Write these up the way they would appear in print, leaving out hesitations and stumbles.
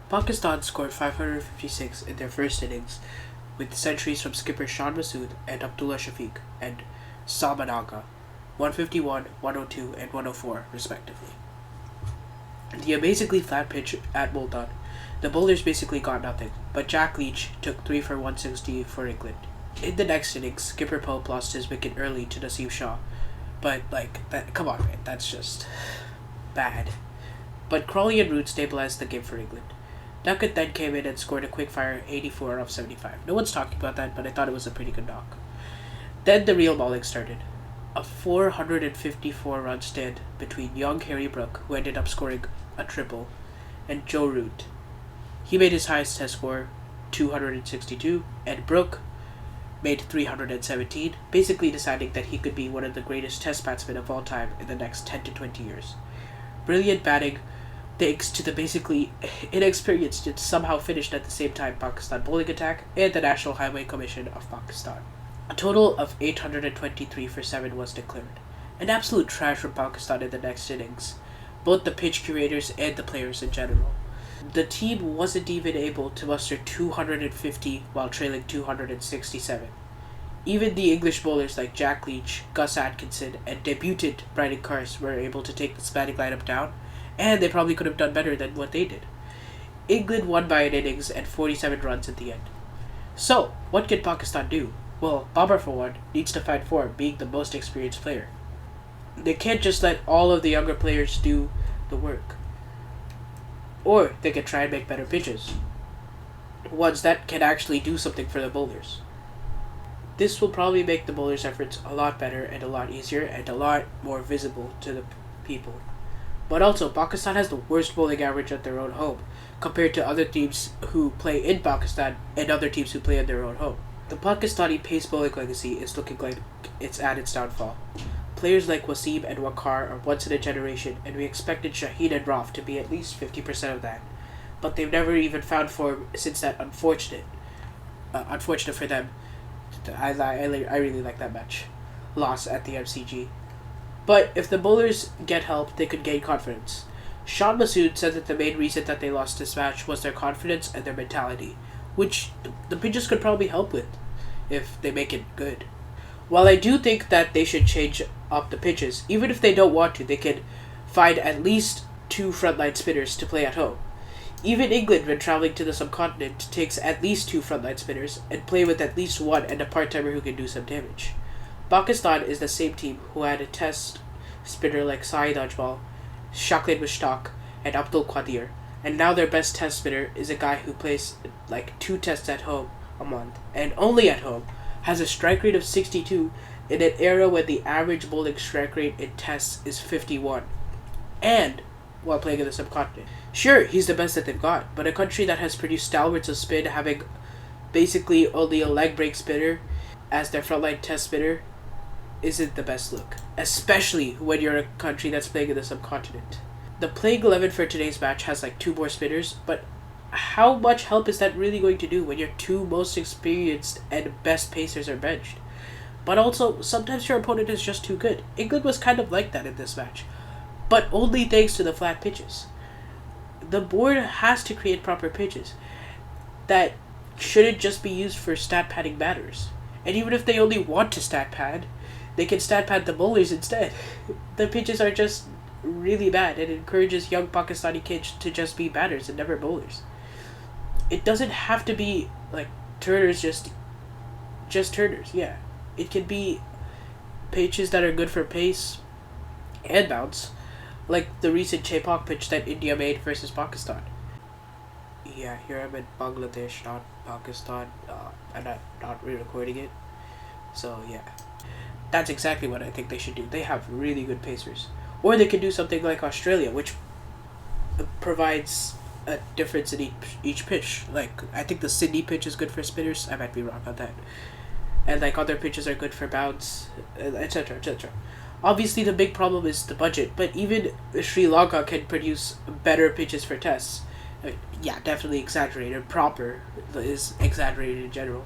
Pakistan scored 556 in their first innings, with centuries from skipper Shan Masood and Abdullah Shafiq and Salman Agha, 151, 102, and 104, respectively. The amazingly flat pitch at Multan, the bowlers basically got nothing, but Jack Leach took 3 for 160 for England. In the next innings, skipper Pope lost his wicket early to Naseem Shah, but come on, man, that's just bad. But Crawley and Root stabilized the game for England. Duckett then came in and scored a quick-fire 84 off 75. No one's talking about that, but I thought it was a pretty good knock. Then the real bowling started. A 454-run stand between young Harry Brook, who ended up scoring a triple, and Joe Root. He made his highest test score, 262, and Brook made 317, basically deciding that he could be one of the greatest test batsmen of all time in the next 10 to 20 years. Brilliant batting, thanks to the basically inexperienced yet somehow finished at the same time Pakistan bowling attack and the National Highway Commission of Pakistan. A total of 823 for 7 was declared. An absolute trash from Pakistan in the next innings, both the pitch curators and the players in general. The team wasn't even able to muster 250 while trailing 267. Even the English bowlers like Jack Leach, Gus Atkinson, and debutant Brydon Cars were able to take the batting lineup down, and they probably could have done better than what they did. England won by an innings and 47 runs at the end. So, what can Pakistan do? Well, Babar, for one, needs to fight form, being the most experienced player. They can't just let all of the younger players do the work. Or they can try and make better pitches, ones that can actually do something for the bowlers. This will probably make the bowlers' efforts a lot better and a lot easier and a lot more visible to the people. But also, Pakistan has the worst bowling average at their own home, compared to other teams who play in Pakistan and other teams who play in their own home. The Pakistani pace bowling legacy is looking like it's at its downfall. Players like Wasim and Waqar are once in a generation, and we expected Shaheen and Raf to be at least 50% of that. But they've never even found form since that unfortunate for them. I really like that match. Loss at the MCG. But if the bowlers get help, they could gain confidence. Shan Masood said that the main reason that they lost this match was their confidence and their mentality, which the pitches could probably help with if they make it good. While I do think that they should change up the pitches, even if they don't want to, they can find at least 2 frontline spinners to play at home. Even England, when traveling to the subcontinent, takes at least 2 frontline spinners and play with at least one and a part-timer who can do some damage. Pakistan is the same team who had a test spinner like Saeed Ajmal, Shakil Mushtaq, and Abdul Qadir, and now their best test spinner is a guy who plays like 2 tests at home a month, and only at home, has a strike rate of 62 in an era when the average bowling strike rate in tests is 51, and while playing in the subcontinent. Sure, he's the best that they've got, but a country that has produced stalwarts of spin having basically only a leg break spinner as their frontline test spinner isn't the best look, especially when you're a country that's playing in the subcontinent. The playing 11 for today's match has like 2 more spinners, but how much help is that really going to do when your 2 most experienced and best pacers are benched? But also, sometimes your opponent is just too good. England was kind of like that in this match, but only thanks to the flat pitches. The board has to create proper pitches that shouldn't just be used for stat padding batters. And even if they only want to stat pad, they can stat pad the bowlers instead. The pitches are just really bad and encourages young Pakistani kids to just be batters and never bowlers. It doesn't have to be like turners, just turners, yeah. It can be pitches that are good for pace and bounce, like the recent Chepak pitch that India made versus Pakistan. Yeah, here I'm in Bangladesh, not Pakistan, and I'm not re-recording it. So yeah, that's exactly what I think they should do. They have really good pacers. Or they could do something like Australia, which provides a difference in each pitch. Like, I think the Sydney pitch is good for spinners. I might be wrong on that. And like other pitches are good for bounce, etc., etc. Obviously, the big problem is the budget, but even Sri Lanka can produce better pitches for tests. Yeah, definitely exaggerated. Proper is exaggerated in general.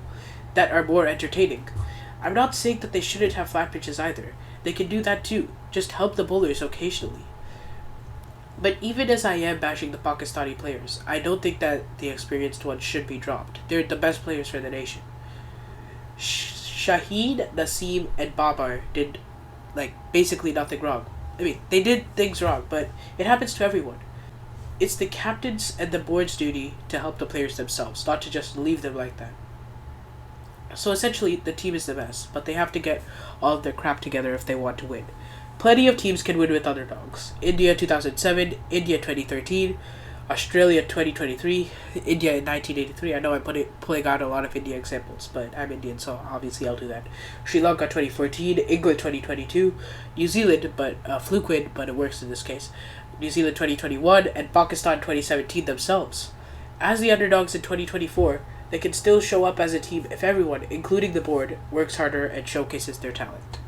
That are more entertaining. I'm not saying that they shouldn't have flat pitches either. They can do that too. Just help the bowlers occasionally. But even as I am bashing the Pakistani players, I don't think that the experienced ones should be dropped. They're the best players for the nation. Shaheen, Naseem, and Babar did, basically nothing wrong. I mean, they did things wrong, but it happens to everyone. It's the captain's and the board's duty to help the players themselves, not to just leave them like that. So essentially, the team is the mess, but they have to get all of their crap together if they want to win. Plenty of teams can win with underdogs. India 2007, India 2013, Australia 2023, India in 1983. I know I'm pulling out a lot of India examples, but I'm Indian, so obviously I'll do that. Sri Lanka 2014, England 2022, New Zealand, but fluke win, but it works in this case. New Zealand 2021, and Pakistan 2017 themselves. As the underdogs in 2024, they can still show up as a team if everyone, including the board, works harder and showcases their talent.